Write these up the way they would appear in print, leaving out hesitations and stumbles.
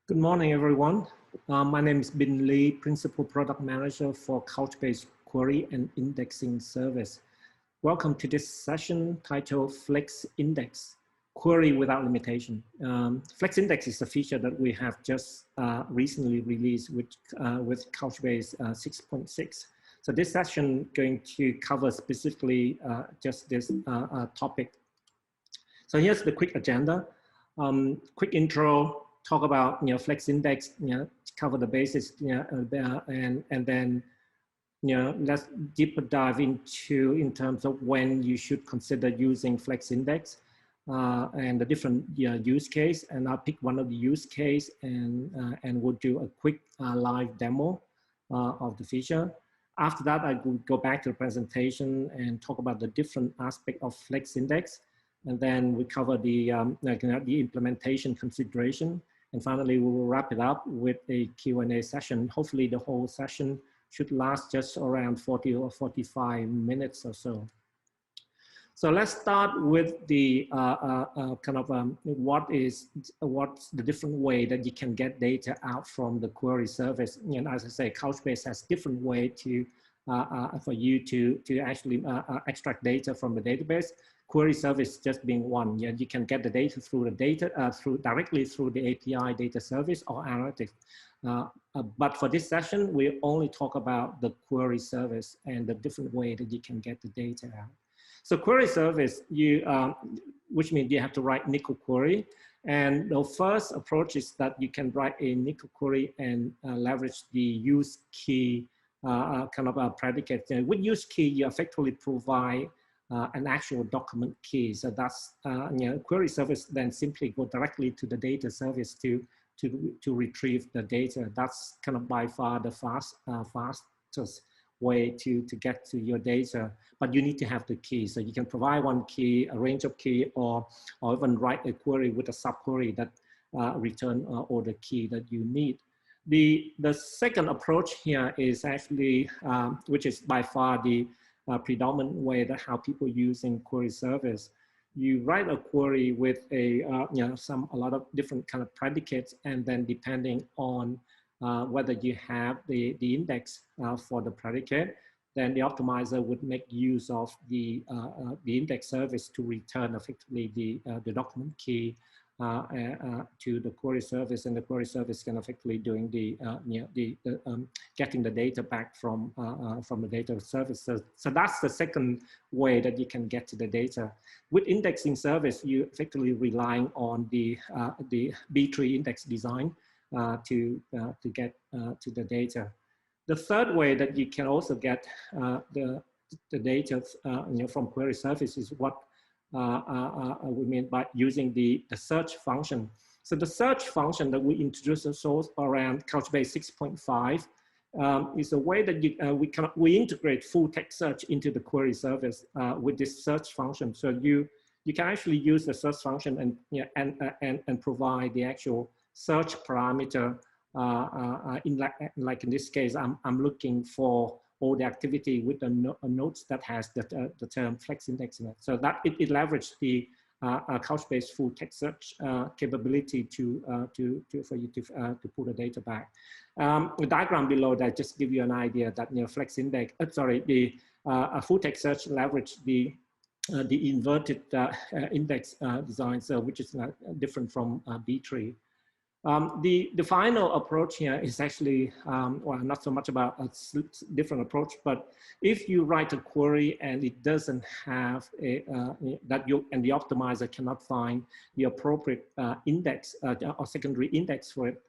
Good morning, everyone. My name is Bin Lee, Principal Product Manager for Couchbase Query and Indexing Service. Welcome to this session titled Flex Index, Query Without Limitation. Flex Index is a feature that we have just recently released with Couchbase 6.6. So this session going to cover specifically just this topic. So here's the quick agenda. Quick intro. Talk about Flex Index, cover the basics, and then let's deeper dive into in terms of when you should consider using Flex Index and the different use case. And I'll pick one of the use case and we'll do a quick live demo of the feature. After that, I will go back to the presentation and talk about the different aspect of Flex Index. And then we cover the implementation consideration. And finally, we will wrap it up with a Q&A session. Hopefully, the whole session should last just around 40 or 45 minutes or so. So let's start with the what's the different way that you can get data out from the query service. And as I say, Couchbase has different way to for you to actually extract data from the database. Query service just being one. You can get the data through the directly through the API data service or analytics. But for this session, we only talk about the query service and the different way that you can get the data out. So query service, which means you have to write NICL query. And the first approach is that you can write a NICL query and leverage the use key predicate. With use key, you effectively provide an actual document key. So that's query service then simply go directly to the data service to retrieve the data. That's kind of by far the fastest way to get to your data, but you need to have the key. So you can provide one key, a range of key, or even write a query with a subquery that return all the key that you need. The second approach here is actually, which is by far the predominant way that how people using query service. You write a query with a lot of different kind of predicates, and then depending on whether you have the index for the predicate, then the optimizer would make use of the index service to return effectively the document key to the query service, and the query service can effectively doing getting the data back from the data service. So that's the second way that you can get to the data. With indexing service, you effectively relying on the B-tree index design to get to the data. The third way that you can also get the data from query service is what we mean by using the search function. So the search function that we introduced around Couchbase 6.5 is a way that we integrate full text search into the query service with this search function. So you can actually use the search function and provide the actual search parameter. Like in this case, I'm looking for all the activity with the nodes that has the term Flex Index in it. So that it leverages the Couchbase full text search capability for you to pull the data back. The diagram below that just give you an idea that Flex Index, the full text search leverage the inverted index design, so which is different from B-tree. The final approach here is actually, well, not so much about a different approach, but if you write a query and it doesn't have and the optimizer cannot find the appropriate index or secondary index for it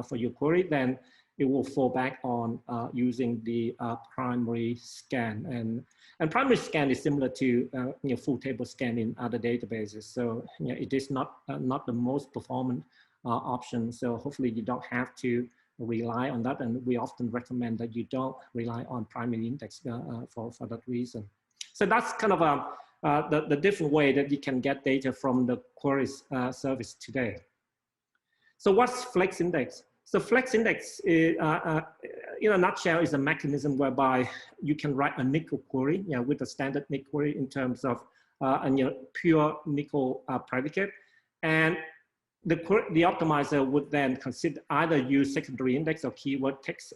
for your query, then it will fall back on using the primary scan. And primary scan is similar to full table scan in other databases. So it is not the most performant option. So hopefully you don't have to rely on that. And we often recommend that you don't rely on primary index for that reason. So that's kind of the different way that you can get data from the queries service today. So what's Flex Index? So Flex Index, in a nutshell, is a mechanism whereby you can write a NICL query with a standard NICL query in terms of a pure NICL predicate. And the optimizer would then consider either use secondary index or keyword text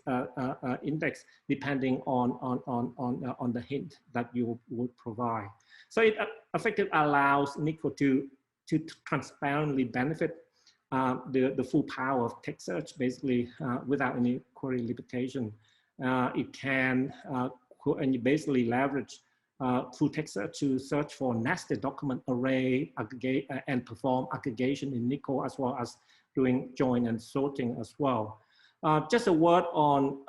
index, depending on the hint that you would provide. So it effectively allows Nico to transparently benefit the full power of text search, basically without any query limitation. It can basically leverage full text search to search for nested document array, aggregate, and perform aggregation in Nico, as well as doing join and sorting as well. Just a word on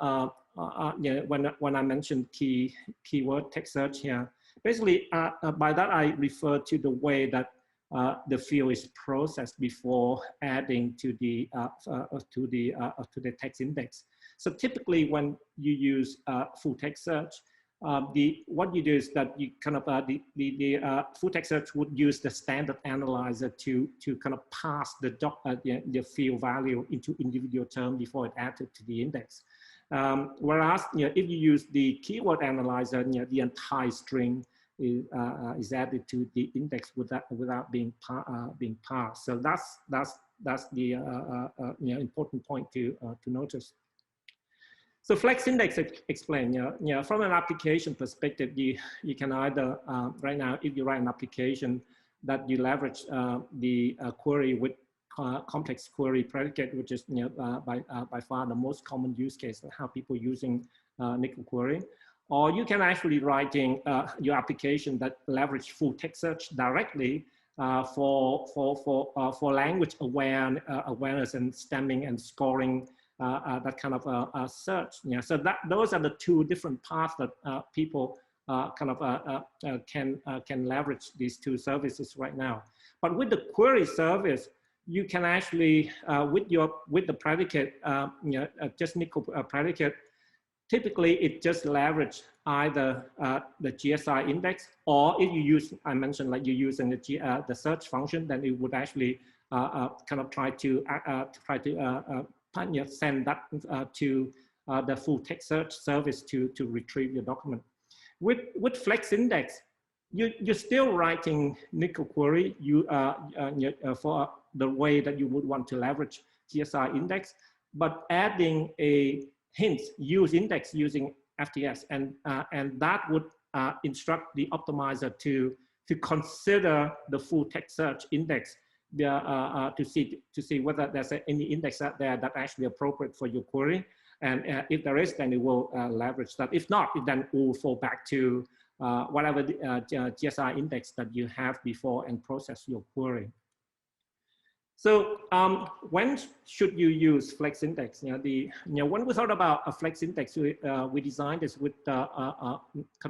when I mentioned keyword text search here. Basically, by that I refer to the way that the field is processed before adding to the text index. So typically, when you use full text search, what you do is that you kind of the full text search would use the standard analyzer to kind of pass the field value into individual term before it added to the index. Whereas if you use the keyword analyzer, the entire string is added to the index without being parsed. So that's the important point to notice. So flex index explain, from an application perspective, you can either, right now, if you write an application that you leverage the query with complex query predicate, which is by far the most common use case of how people using Nico query, or you can actually writing your application that leverage full text search directly for language awareness and stemming and scoring. That kind of search. So those are the two different paths that people can leverage these two services right now. But with the query service, you can actually with the predicate, just Nico predicate. Typically, it just leverage either the GSI index, or if you use, I mentioned like you're using the search function, then it would actually kind of try to send that to the full text search service to retrieve your document. With flex index, you're still writing Nico query for the way that you would want to leverage GSI index, but adding a hint use index using FTS, and that would instruct the optimizer to consider the full text search index to see whether there's any index out there that actually appropriate for your query, and if there is, then it will leverage that. If not, it then will fall back to whatever the GSI index that you have before and process your query. So when should you use flex index? When we thought about a flex index, we designed this with kind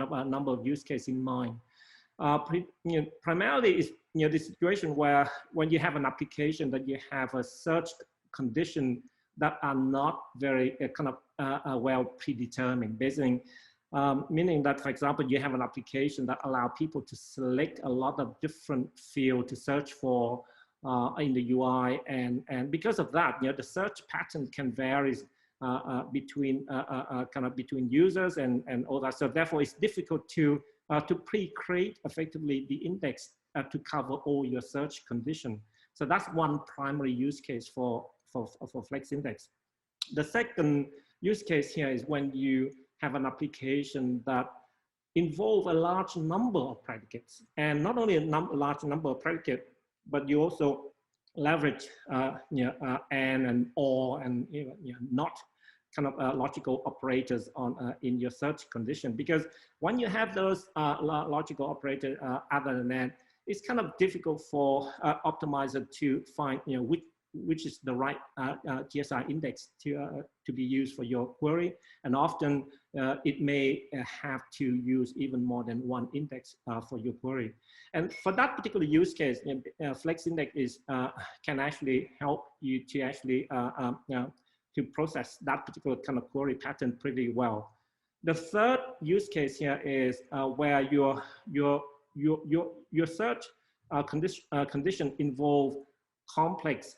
of a number of use cases in mind. Primarily is the situation where when you have an application that you have a search condition that are not very well predetermined, basically meaning that, for example, you have an application that allow people to select a lot of different fields to search for in the UI, and because of that, the search pattern can vary between between users and all that. So therefore, it's difficult to pre-create effectively the index to cover all your search condition. So that's one primary use case for flex index. The second use case here is when you have an application that involve a large number of predicates, and not only a large number of predicates, but you also leverage and or and not kind of logical operators on in your search condition, because when you have those logical operators other than that, it's kind of difficult for optimizer to find which is the right GSI index to be used for your query, and often it may have to use even more than one index for your query. And for that particular use case, flex index is can actually help you to actually to process that particular kind of query pattern pretty well. The third use case here is where your search condition involve complex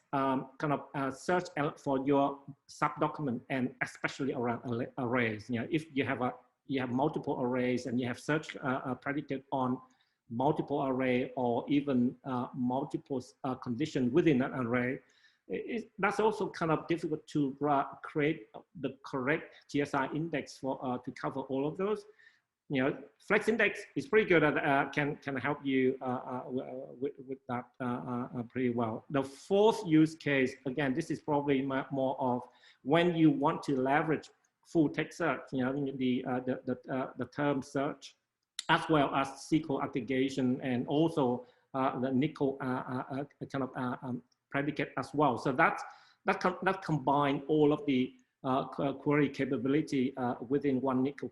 search for your subdocument, and especially around arrays. If you have multiple arrays and you have search predicate on multiple array or even multiple conditions within an array, that's also kind of difficult to create the correct GSI index for to cover all of those. You know, flex index is pretty good at can help you with that pretty well. The fourth use case, again, this is probably more of when you want to leverage full text search, you know, the term search, as well as SQL aggregation, and also the nickel kind of predicate as well. So that combine all of the query capability within one nickel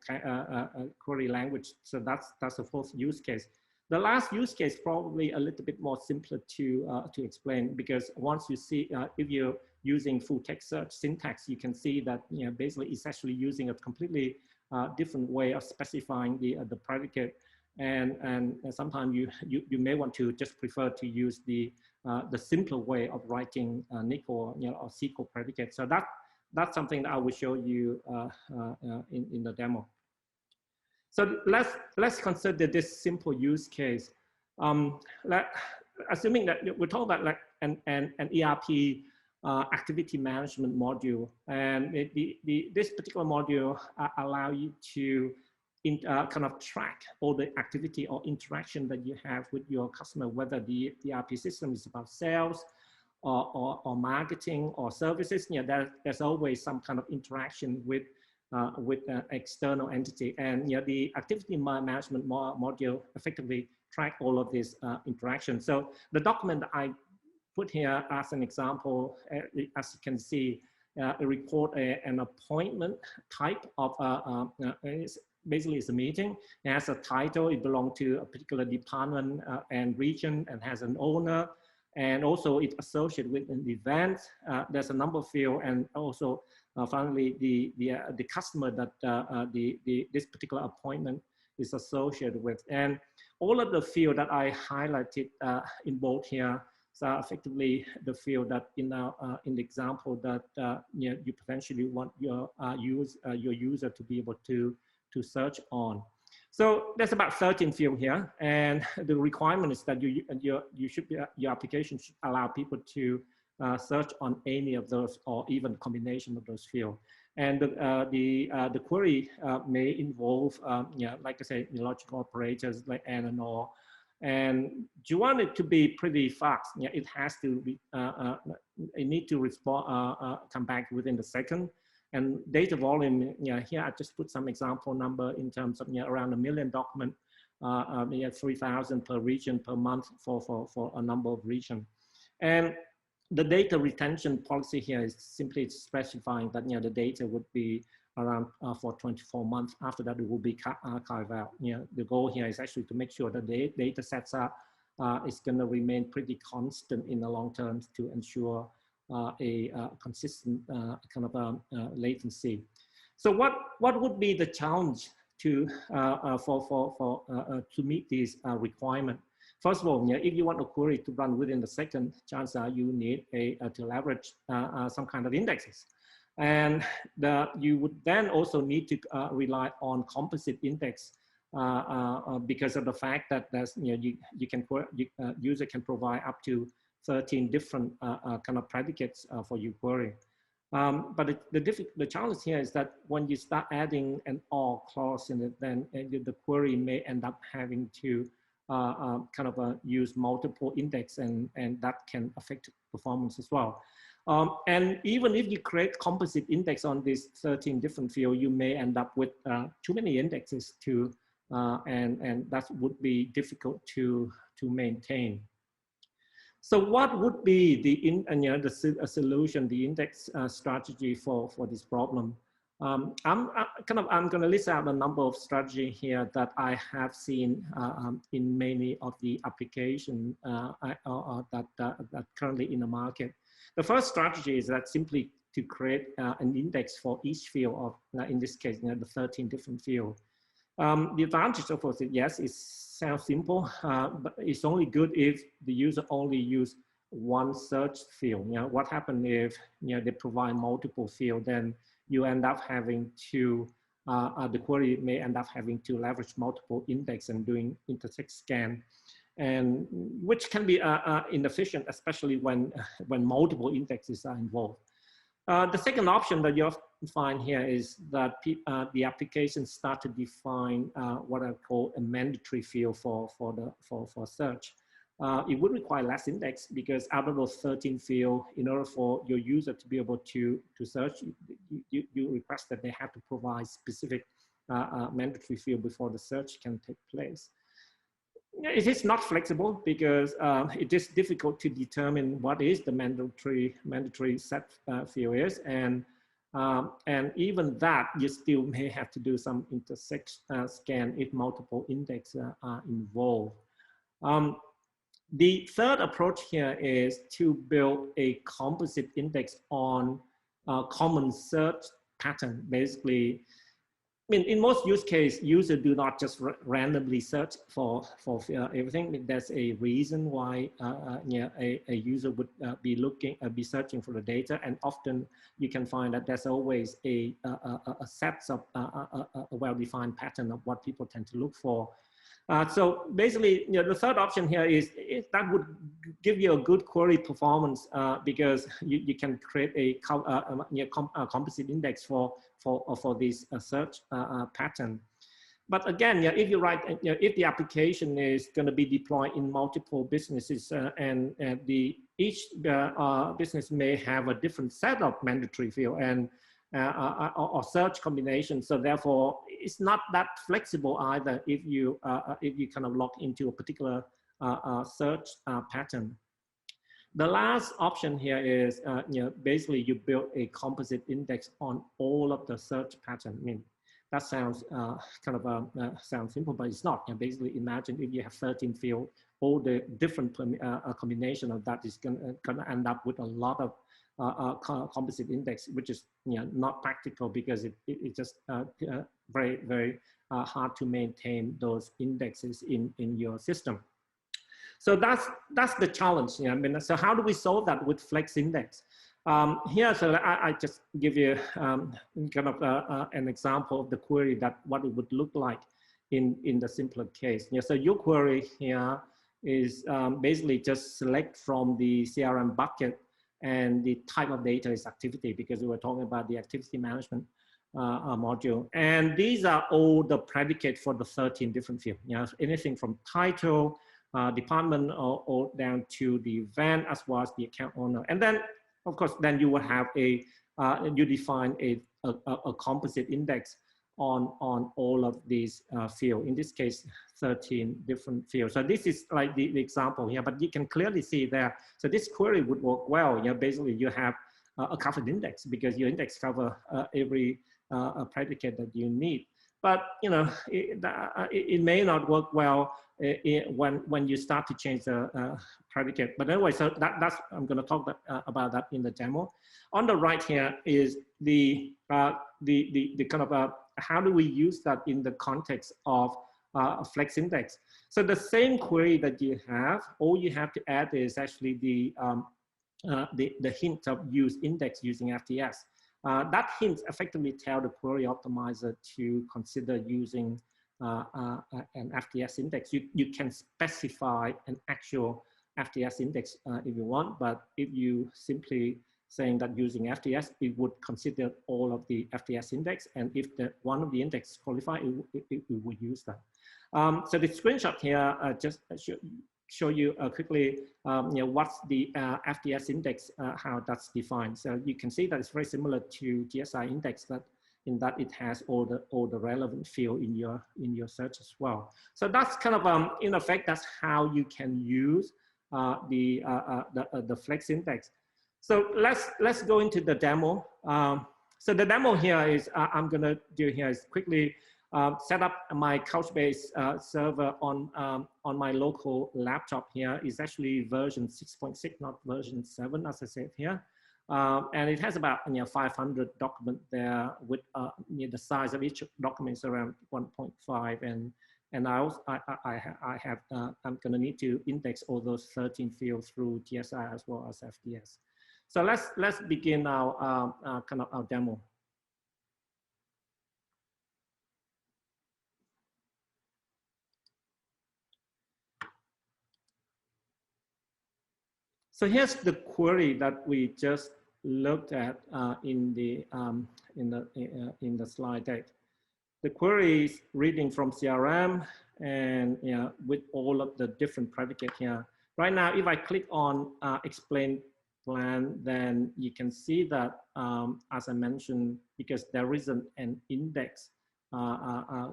query language. So that's the fourth use case. The last use case probably a little bit more simpler to explain, because once you see if you're using full text search syntax, you can see that, you know, basically it's actually using a completely different way of specifying the predicate, and sometimes you may want to just prefer to use the simpler way of writing nickel, you know, or SQL predicate. So that's something that I will show you in the demo. So let's consider this simple use case. Assuming that we're talking about like an ERP activity management module, and this particular module allow you to kind of track all the activity or interaction that you have with your customer, whether the ERP system is about sales or marketing or services. You know, there's always some kind of interaction with an external entity, and, you know, the activity management module effectively track all of these interactions. So the document that I put here as an example, as you can see, it report an appointment type of basically it's a meeting. It has a title, it belongs to a particular department and region, and has an owner, and also it's associated with an event. There's a number of fields, and also finally the customer that this particular appointment is associated with. And all of the fields that I highlighted in bold here, so effectively the field that in the example that you know, you potentially want your user to be able to search on. So there's about 13 fields here, and the requirement is that your application should allow people to search on any of those, or even combination of those fields. And the query may involve, you know, like I say, logical operators like and or. And you want it to be pretty fast. Yeah, it has to be. It need to respond, come back within the second. And data volume, you know, here I just put some example number in terms of, you know, around 1 million document, you know, 3,000 per region per month for a number of region. And the data retention policy here is simply specifying that, you know, the data would be around for 24 months. After that, it will be archived out. You know, the goal here is actually to make sure that the data sets is going to remain pretty constant in the long term to ensure a consistent kind of latency. So what would be the challenge to meet these requirements? First of all, you know, if you want a query to run within the second, chances are you need to leverage some kind of indexes. And you would then also need to rely on composite index because of the fact that there's, you know, user can provide up to 13 different kind of predicates for your query. But the challenge here is that when you start adding an or clause in it, then the query may end up having to kind of use multiple index, and that can affect performance as well. And even if you create composite index on these 13 different fields, you may end up with too many indexes to, and that would be difficult to maintain. So what would be the solution, the index strategy for this problem? I'm going to list out a number of strategies here that I have seen in many of the applications that currently in the market. The first strategy is that simply to create an index for each field of, in this case, you know, the 13 different fields. The advantage of course, yes, it sounds simple, but it's only good if the user only use one search field. You know, what happens if, you know, they provide multiple fields? Then you end up having to the query may end up having to leverage multiple index and doing intersect scan, and which can be inefficient, especially when multiple indexes are involved. The second option that you find here is that the application start to define what I call a mandatory field for search. It would require less index, because out of those 13 fields, in order for your user to be able to search, you request that they have to provide specific mandatory field before the search can take place. It is not flexible, because it is difficult to determine what is the mandatory set field is, and even that you still may have to do some intersect scan if multiple indexes are involved. The third approach here is to build a composite index on a common search pattern. Basically, I mean, in most use cases, users do not just randomly search for everything. There's a reason why a user would be searching for the data, and often you can find that there's always a set of a well-defined pattern of what people tend to look for. So basically, the third option here is that would give you a good query performance, because you can create a composite index for this search pattern. But again, if you write, if the application is going to be deployed in multiple businesses, and each business may have a different set of mandatory field and or search combination, so therefore it's not that flexible either if you kind of lock into a particular search pattern. The last option here is basically you build a composite index on all of the search pattern. I mean, that sounds kind of sounds simple, but it's not. Basically, imagine if you have 13 fields, all the different combination of that is gonna end up with a lot of composite index, which is not practical, because it's just very hard to maintain those indexes in your system. So that's the challenge. I mean, so how do we solve that with Flex Index? Here, so I just give you kind of an example of the query, that what it would look like in the simpler case. So your query here is basically just select from the CRM bucket, and the type of data is activity, because we were talking about the activity management module. And these are all the predicate for the 13 different fields. Anything from title, department, or down to the event, as well as the account owner. And then, of course, then you will have you define a composite index on all of these fields. In this case, 13 different fields. So this is like the example here, but you can clearly see there. So this query would work well. Basically you have a covered index, because your index cover every predicate that you need. But it may not work well when you start to change the predicate. But anyway, so that's I'm going to talk about that in the demo. On the right here is the kind of how do we use that in the context of Flex Index. So the same query that you have, all you have to add is actually the hint of use index using FTS. That hint effectively tell the query optimizer to consider using an FTS index. You can specify an actual FTS index if you want, but if you simply saying that using FTS, it would consider all of the FTS index, and if one of the index qualify, it would use that. So the screenshot here just show you quickly, what's the FTS index, how that's defined. So you can see that it's very similar to GSI index, that in that it has all the relevant field in your search as well. So that's kind of in effect, that's how you can use the Flex Index. So let's go into the demo. So the demo here is I'm gonna do here is quickly set up my Couchbase server on my local laptop here. Is actually version 6.6, not version 7, as I said here. And it has about 500 documents there, with the size of each document is around 1.5, and I'm gonna need to index all those 13 fields through GSI as well as FTS. So let's begin our kind of our demo. So here's the query that we just looked at in the slide deck. The query is reading from CRM and with all of the different predicates here. Right now, if I click on explain plan, then you can see that, as I mentioned, because there isn't an index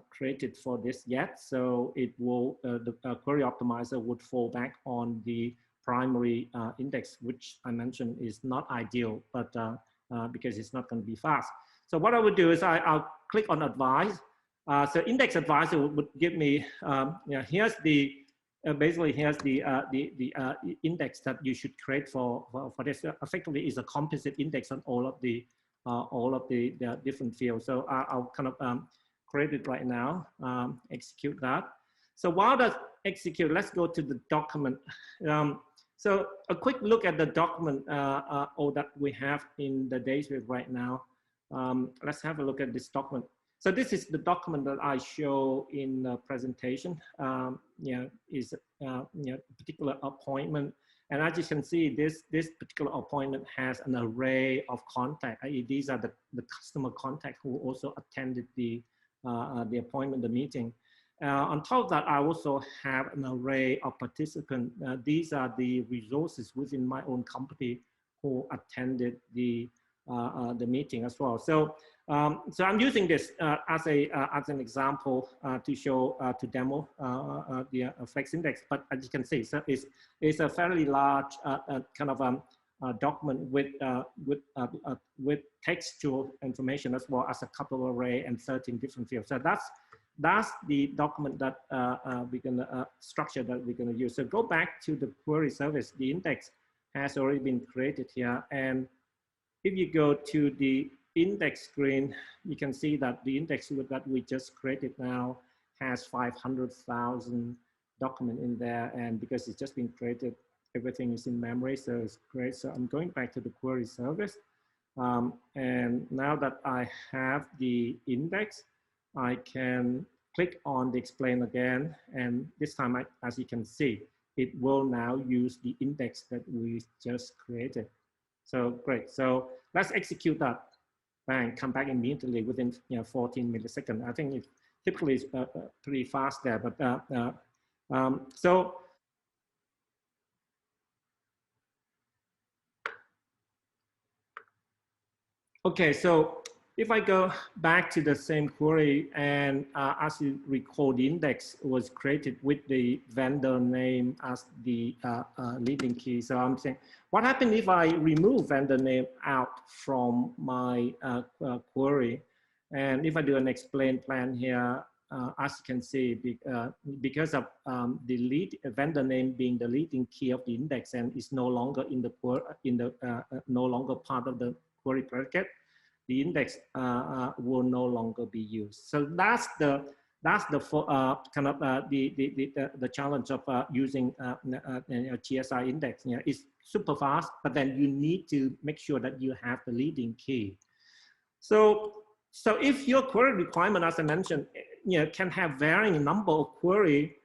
created for this yet, so it will the query optimizer would fall back on the primary index, which I mentioned is not ideal, but because it's not going to be fast. So what I would do is I'll click on advise. So index advisor would give me, here's the basically here's the index that you should create for this. Effectively, is a composite index on all of the different fields. So I'll kind of create it right now. Execute that. So while that's execute, let's go to the document. So a quick look at the document that we have in the database right now. Let's have a look at this document. So this is the document that I show in the presentation. Is a particular appointment, and as you can see, this particular appointment has an array of contacts. These are the customer contacts who also attended the appointment, the meeting. On top of that, I also have an array of participants. These are the resources within my own company who attended the meeting as well. So I'm using this as an example to show to demo the flex index. But as you can see, so it's a fairly large kind of document with textual information as well as a couple of array and 13 different fields. So that's the document that we're gonna structure that we're gonna use. So go back to the query service. The index has already been created here, and if you go to the index screen, you can see that the index that we just created now has 500,000 document in there, and because it's just been created, everything is in memory, so it's great. So I'm going back to the query service, and now that I have the index, I can click on the explain again, and this time, as you can see, it will now use the index that we just created. So great. So let's execute that. Bang, come back immediately within 14 milliseconds. I think it typically is pretty fast there, but so. Okay, so if I go back to the same query, and as you recall, the index was created with the vendor name as the leading key. So I'm saying, what happened if I remove vendor name out from my query? And if I do an explain plan here, as you can see, because of the vendor name being the leading key of the index and is no longer in the no longer part of the query predicate, the index will no longer be used. So that's the kind of the challenge of using GSI index. It's super fast, but then you need to make sure that you have the leading key. So if your query requirement, as I mentioned, can have varying number of query,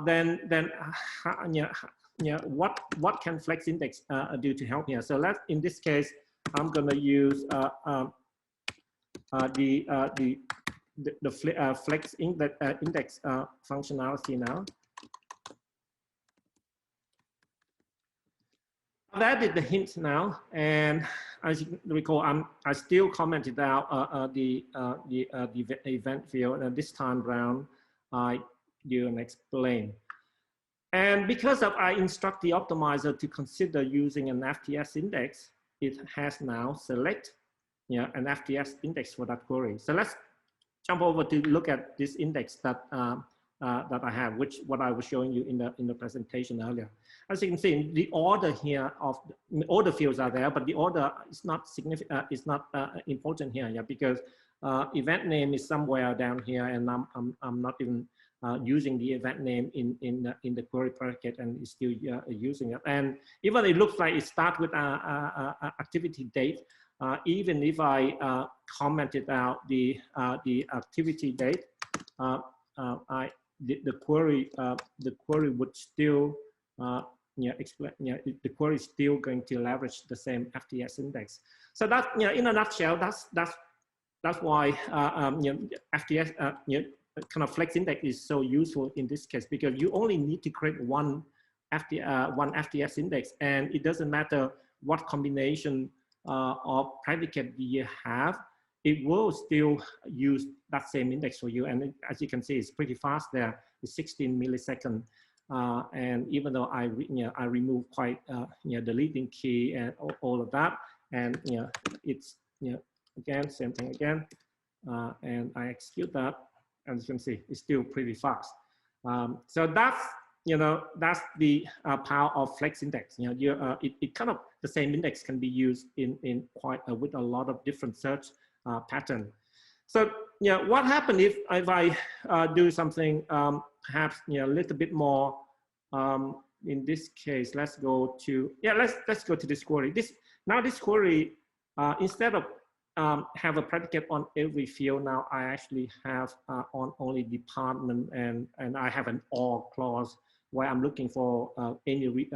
then what can Flex Index do to help here? So in this case, I'm going to use the Flex Index functionality now. I've added the hint now, and as you recall, I still commented out the event field, and this time around I do an explain. And because I instruct the optimizer to consider using an FTS index, it has now select an FTS index for that query. So let's jump over to look at this index that that I have, what I was showing you in the presentation earlier. As you can see, the order here of all the fields are there, but the order is not significant. It's not important here, because event name is somewhere down here, and I'm not even using the event name in the query predicate, and it's still using it. And even it looks like it starts with activity date. Even if I commented out the activity date, the query would still the query is still going to leverage the same FTS index. So that, in a nutshell, that's why FTS kind of flex index is so useful in this case, because you only need to create one FTS index, and it doesn't matter what combination of predicate you have, it will still use that same index for you. And as you can see, it's pretty fast there. It's 16 milliseconds. And even though I remove quite the leading key and all of that, and it's again same thing again, and I execute that, and you can see it's still pretty fast. So that's that's the power of flex index. It kind of the same index can be used in quite with a lot of different search pattern. So what happens if I do something perhaps a little bit more? In this case, let's go to let's go to this query. This query instead of have a predicate on every field, now I actually have on only department, and I have an or clause where I'm looking for any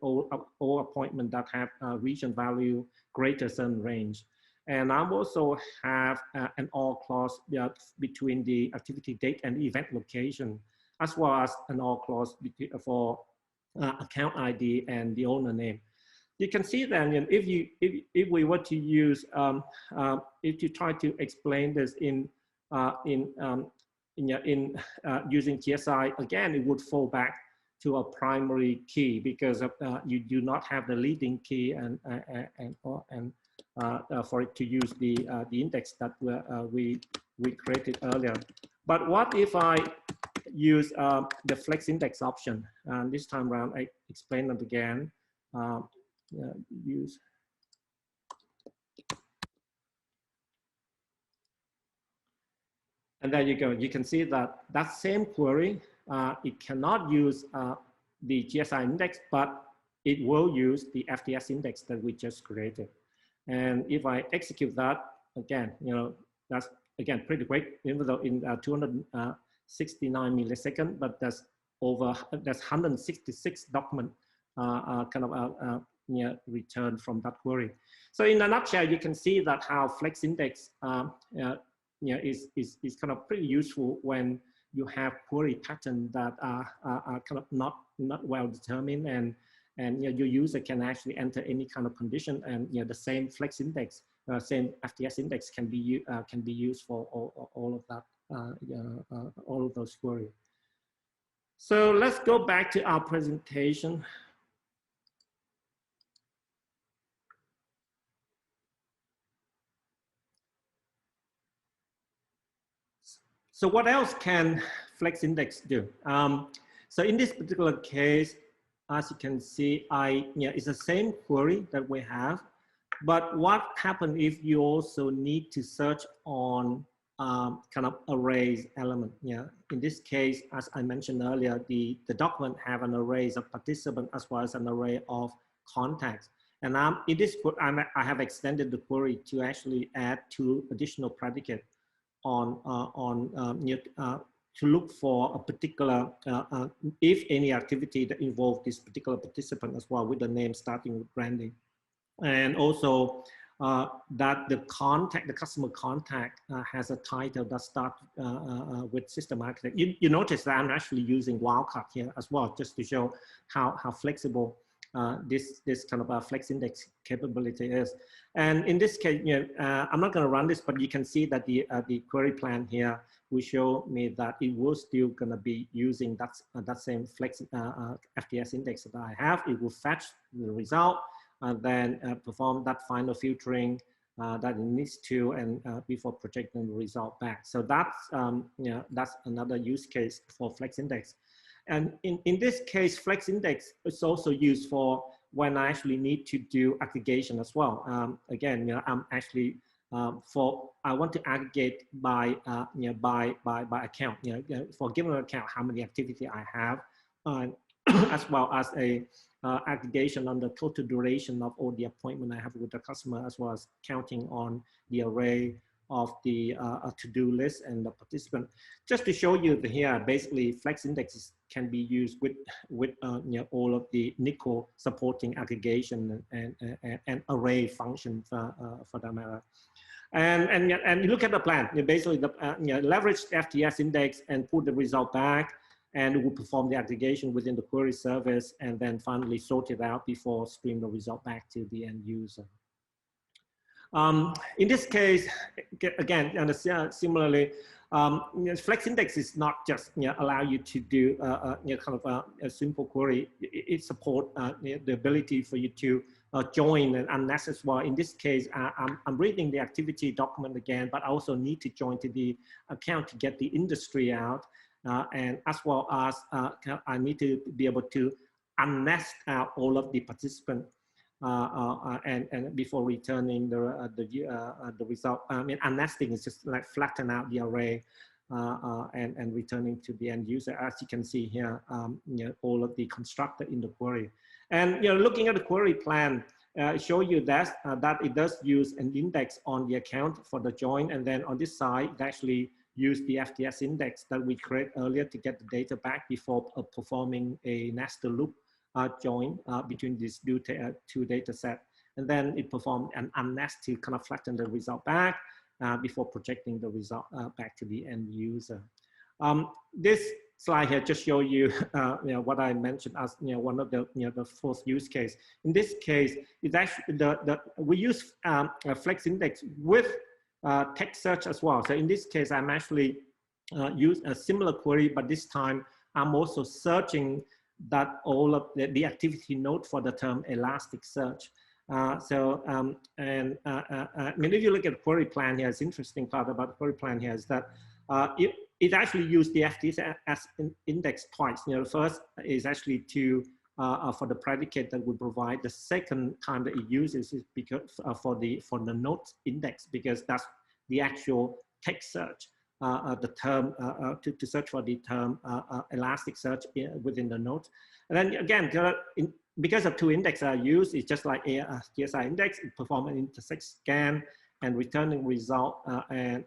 all appointment that have region value greater than range. And I also have an or clause between the activity date and event location, as well as an or clause for account ID and the owner name. You can see then if we were to use if you try to explain this in using GSI, again it would fall back to a primary key, because you do not have the leading key and for it to use the index that we created earlier. But what if I use the flex index option? And this time around, I explain it again. Use. And there you go. You can see that same query, it cannot use the GSI index, but it will use the FTS index that we just created. And if I execute that again, that's again pretty quick, even though in 269 milliseconds, but that's 166 document kind of return from that query. So in a nutshell, you can see that how flex index is kind of pretty useful when you have query pattern that are kind of not well determined, and your user can actually enter any kind of condition, and the same flex index, same FTS index can be used for all of that, all of those queries. So let's go back to our presentation. So what else can flex index do? So in this particular case, as you can see, it's the same query that we have, but what happens if you also need to search on kind of arrays element? In this case, as I mentioned earlier, the document have an array of participants as well as an array of contacts. And in this, I have extended the query to actually add 2 additional predicates to look for a particular, if any activity that involves this particular participant as well, with the name starting with branding. And also that the customer contact has a title that starts with system architect. You notice that I'm actually using wildcard here as well, just to show how flexible this kind of flex index capability is. And in this case, I'm not going to run this, but you can see that the query plan here will show me that it will still going to be using that same flex FTS index that I have. It will fetch the result and then perform that final filtering that it needs to, and before projecting the result back. So that's that's another use case for flex index. And in this case, flex index is also used for when I actually need to do aggregation as well. Again, I'm actually I want to aggregate by by account. For a given account, how many activity I have, as well as a aggregation on the total duration of all the appointment I have with the customer, as well as counting on the array of the to-do list and the participant. Just to show you here, basically flex indexes can be used with all of the NICO supporting aggregation and array functions for that matter. And you look at the plan. You basically leverage the FTS index and put the result back, and it will perform the aggregation within the query service, and then finally sort it out before stream the result back to the end user. In this case, again, similarly, flex index is not just allow you to do kind of a simple query. It supports the ability for you to join and unless as well. In this case, I'm reading the activity document again, but I also need to join to the account to get the industry out. And as well as I need to be able to unnest out all of the participants and before returning the result. I mean, unnesting is just like flatten out the array and returning to the end user. As you can see here, all of the constructor in the query. And looking at the query plan, show you that it does use an index on the account for the join, and then on this side, it actually use the FTS index that we created earlier to get the data back before performing a nested loop join between these two data sets. And then it performed an unnest to kind of flatten the result back before projecting the result back to the end user. This slide here just show you, what I mentioned as one of the fourth use case. In this case, it's actually we use a flex index with text search as well. So in this case, I'm actually use a similar query, but this time I'm also searching that all of the activity node for the term Elasticsearch. I mean, if you look at the query plan here, it's interesting part about the query plan here is that it actually used the FTS index twice. The first is actually to for the predicate that we provide. The second time that it uses is because for the node index, because that's the actual text search, the term to search for the term Elasticsearch within the node. And then again, because of two indexes are used, it's just like a TSI index. It perform an intersect scan and returning result and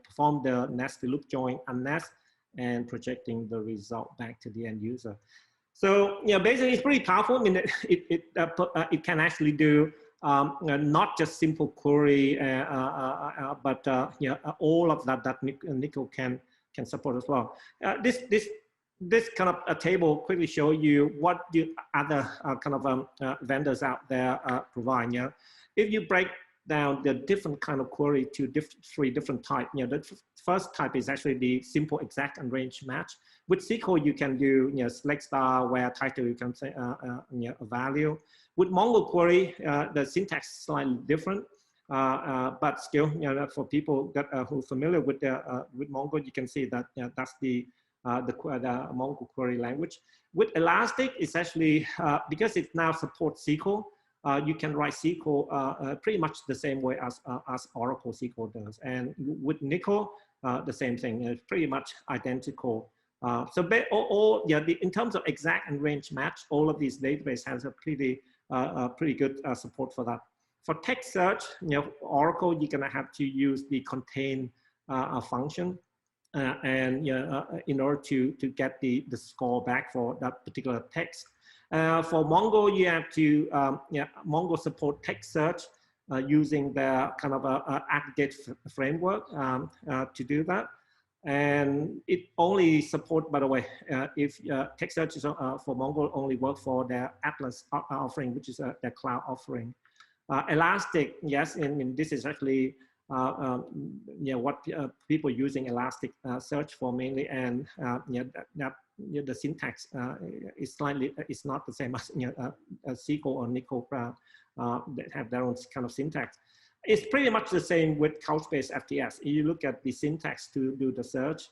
perform the nested loop join unnest and projecting the result back to the end user. So basically it's pretty powerful. I mean, it can actually do not just simple query, but all of that NICO can support as well. This kind of a table quickly show you what the other kind of vendors out there provide. If you break down the different kind of query to three different types. The first type is actually the simple exact and range match. With SQL, you can do select star where title you can say a value. With Mongo query, the syntax is slightly different, but still, for people that who are familiar with Mongo, you can see that that's the Mongo query language. With Elastic, it's actually because it now supports SQL. You can write SQL pretty much the same way as Oracle SQL does. And with NICO, the same thing. It's pretty much identical. In terms of exact and range match, all of these databases has a pretty good support for that. For text search, Oracle, you're gonna have to use the contain function in order to get the score back for that particular text. For Mongo, you have to, Mongo support text search using the kind of aggregate framework to do that. And it only support, by the way, if text search is, for Mongo only work for their Atlas offering, which is their cloud offering. Elastic, yes, and this is actually what people using Elastic search for mainly, and the syntax is slightly, it's not the same as SQL or NICO that have their own kind of syntax. It's pretty much the same with Couchbase FTS. If you look at the syntax to do the search,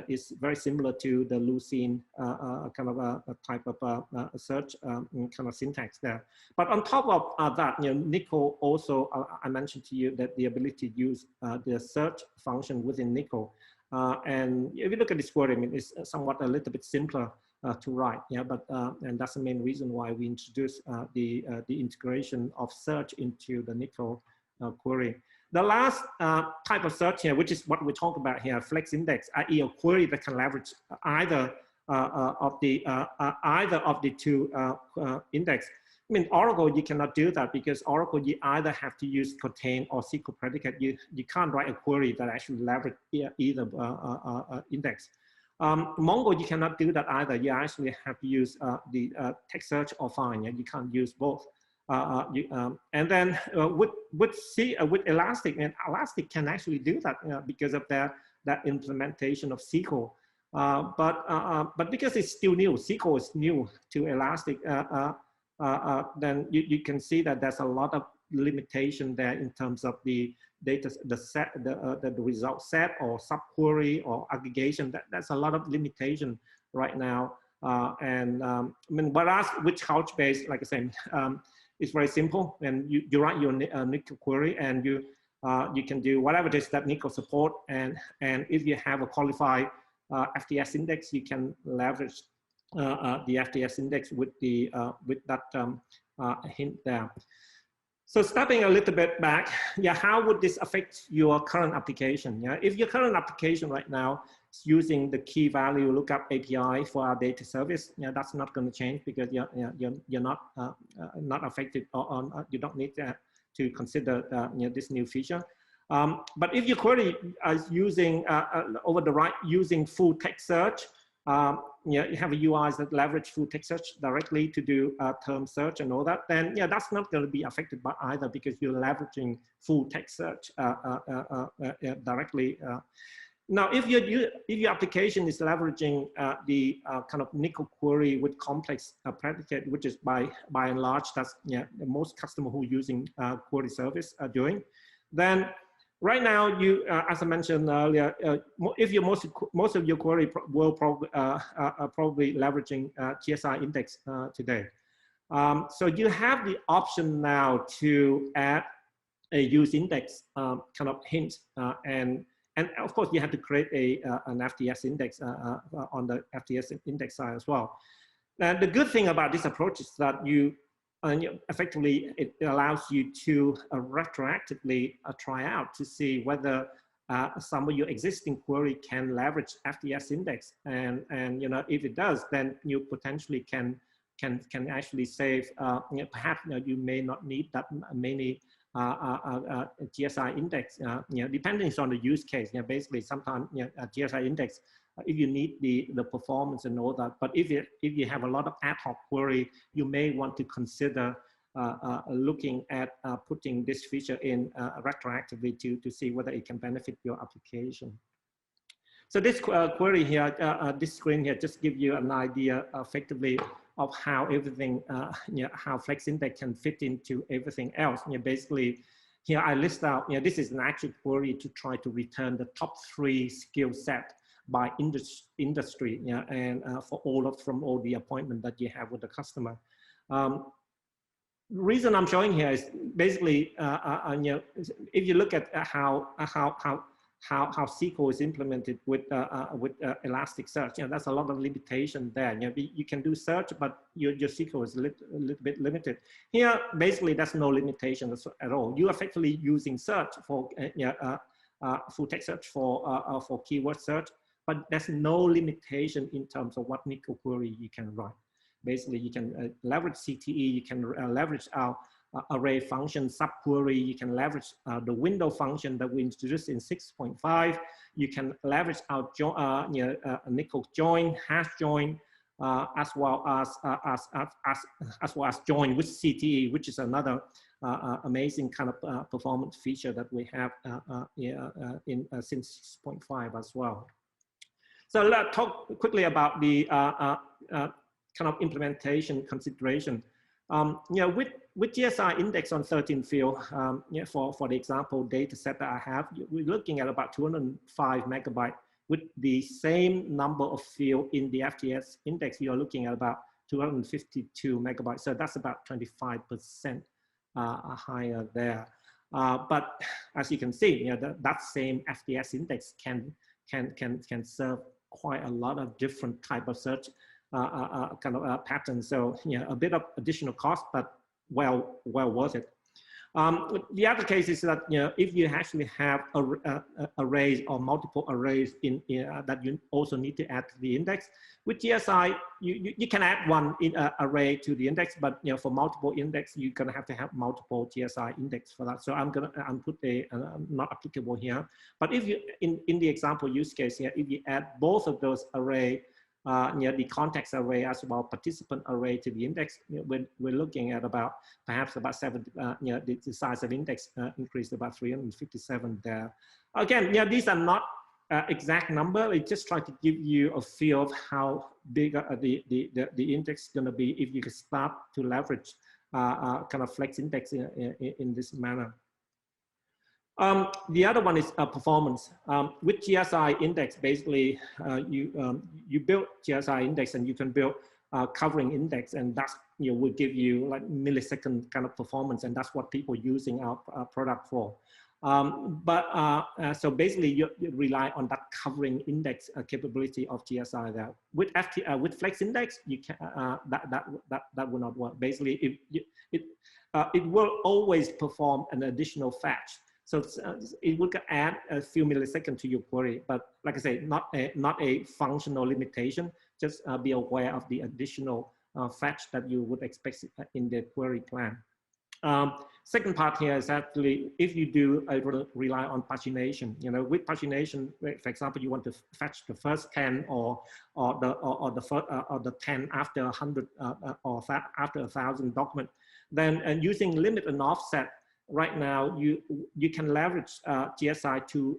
it's very similar to the Lucene kind of a type of search kind of syntax there. But on top of that, NICO also, I mentioned to you that the ability to use the search function within NICO. And if you look at this query, I mean, it's somewhat a little bit simpler to write, but and that's the main reason why we introduced the integration of search into the NICO query. The last type of search here, which is what we talk about here, flex index, i.e. a query that can leverage either of the two index. I mean, Oracle, you cannot do that because Oracle, you either have to use contain or SQL predicate. You can't write a query that actually leverage either index. Mongo, you cannot do that either. You actually have to use the text search or find. You can't use both. And then with Elastic, and Elastic can actually do that because of that implementation of SQL. But because it's still new, SQL is new to Elastic. Then you can see that there's a lot of limitation there in terms of the data, the result set or subquery or aggregation. That's a lot of limitation right now. I mean, whereas with Couchbase, like I said, it's very simple, and you write your NICO query, and you can do whatever it is that NICO support, and if you have a qualified FTS index, you can leverage the FTS index with that hint there. So stepping a little bit back, yeah, how would this affect your current application? Yeah, if your current application right now is using the key value lookup API for our data service, yeah, that's not going to change because you're not affected, or you don't need to consider this new feature. But if your query is using over the right using full text search, you have a UIs that leverage full text search directly to do term search and all that, then yeah, that's not going to be affected by either because you're leveraging full text search directly. Now, if your application is leveraging the kind of NICO query with complex predicate, which is by and large, that's most customers who are using query service are doing, then right now, you, as I mentioned earlier, if your most of your query will probably leveraging GSI index today. So you have the option now to add a use index kind of hint, and of course you have to create an FTS index on the FTS index side as well. And the good thing about this approach is that effectively, it allows you to retroactively try out to see whether some of your existing query can leverage FTS index, and if it does, then you potentially can actually save. Perhaps you may not need that many GSI index. Depending on the use case. Basically, sometimes GSI index. If you need the performance and all that, but if you have a lot of ad hoc query, you may want to consider looking at putting this feature in retroactively to see whether it can benefit your application. So this query here, this screen here, just give you an idea effectively of how everything, how Flex Index can fit into everything else. Basically, here I list out. This is an actual query to try to return the top 3 skill set by industry, and from all the appointment that you have with the customer. The reason I'm showing here is basically, if you look at how SQL is implemented with Elasticsearch, that's a lot of limitation there. You can do search, but your SQL is a little bit limited. Here, basically, there's no limitation at all. You're effectively using search for full text search for keyword search, but there's no limitation in terms of what NICO query you can write. Basically, you can leverage CTE, you can leverage our array function, subquery, you can leverage the window function that we introduced in 6.5. You can leverage our NICO join, hash join, as well as join with CTE, which is another amazing kind of performance feature that we have in since 6.5 as well. So let's talk quickly about the kind of implementation consideration. With GSI index on 13 field, for the example data set that I have, we're looking at about 205 megabyte. With the same number of field in the FTS index, you're looking at about 252 megabytes. So that's about 25% higher there. But as you can see, that same FTS index can serve quite a lot of different type of search kind of patterns. So a bit of additional cost, but well worth it. The other case is that if you actually have arrays or multiple arrays that you also need to add to the index, with GSI you can add one array to the index, but for multiple index you're gonna have to have multiple GSI index for that. So I'm put a not applicable here. But if you in the example use case here, if you add both of those array, the context array as well participant array to the index, we're looking at perhaps about 7, the size of index increased about 357 there. Again, these are not exact number. It just try to give you a feel of how big the index is going to be if you can start to leverage kind of flex index in this manner. The other one is performance. With GSI index, basically you build GSI index and you can build covering index, and that's will give you like millisecond kind of performance, and that's what people using our product for. So basically you rely on that covering index capability of GSI there. With with flex index, you can that will not work. Basically, it will always perform an additional fetch. So it will add a few milliseconds to your query, but like I say, not a functional limitation. Just be aware of the additional fetch that you would expect in the query plan. Second part here is actually if you do rely on pagination. With pagination, for example, you want to fetch the first 10 or the 10 after 100 or after 1,000 document, then using limit and offset. Right now, you can leverage GSI to,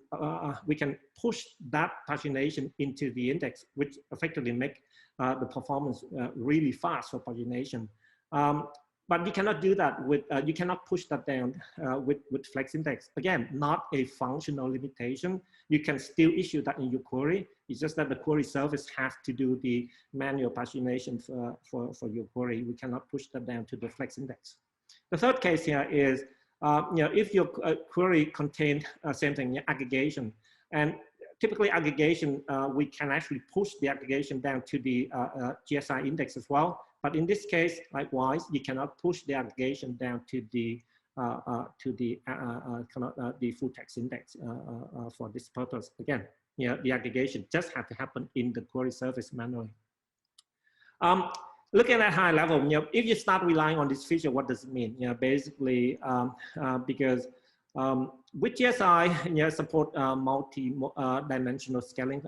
we can push that pagination into the index, which effectively make the performance really fast for pagination. But you cannot do that with, you cannot push that down with flex index. Again, not a functional limitation. You can still issue that in your query. It's just that the query service has to do the manual pagination for your query. We cannot push that down to the flex index. The third case here is, if your query contains same thing, aggregation, and typically aggregation, we can actually push the aggregation down to the GSI index as well. But in this case, likewise, you cannot push the aggregation down to the the full text index for this purpose. Again, the aggregation just have to happen in the query service manually. Looking at high level, if you start relying on this feature, what does it mean? Basically, because with GSI, support multi-dimensional scaling,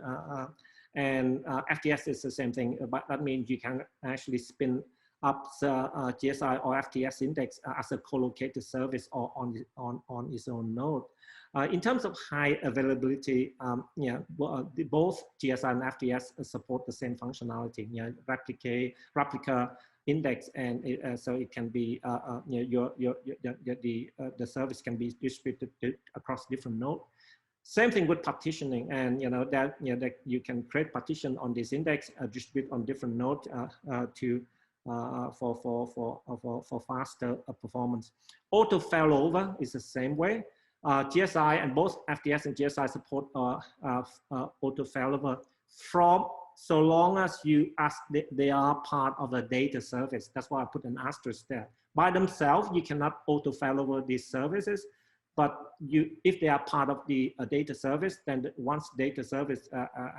and FTS is the same thing. But that means you can actually spin up the GSI or FTS index as a co-located service or on its own node. In terms of high availability, both GSI and FTS support the same functionality, replica index, and so it can be the service can be distributed across different nodes. Same thing with partitioning, and that you can create partition on this index, distribute on different nodes for faster performance. Auto failover is the same way. GSI and both FTS and GSI support auto failover from so long as they are part of a data service. That's why I put an asterisk there. By themselves, you cannot auto failover these services, but if they are part of the data service, then once data service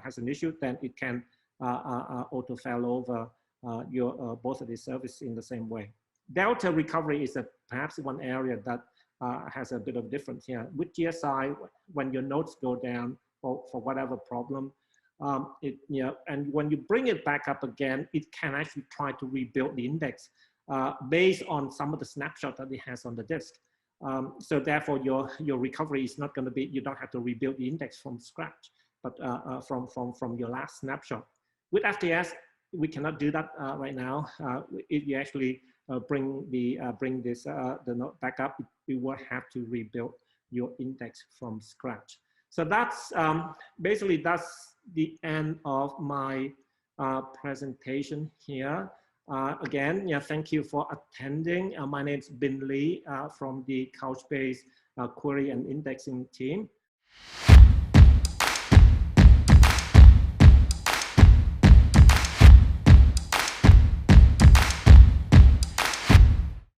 has an issue, then it can auto failover both of these services in the same way. Delta recovery is perhaps one area that has a bit of difference here. With GSI, when your nodes go down for whatever problem, and when you bring it back up again, it can actually try to rebuild the index based on some of the snapshot that it has on the disk. So therefore, your recovery is not going to be, you don't have to rebuild the index from scratch, but from your last snapshot. With FTS, we cannot do that right now. If you actually bring the node back up, you will have to rebuild your index from scratch. So that's basically that's the end of my presentation here. Again, thank you for attending. My name is Bin Lee from the Couchbase query and indexing team.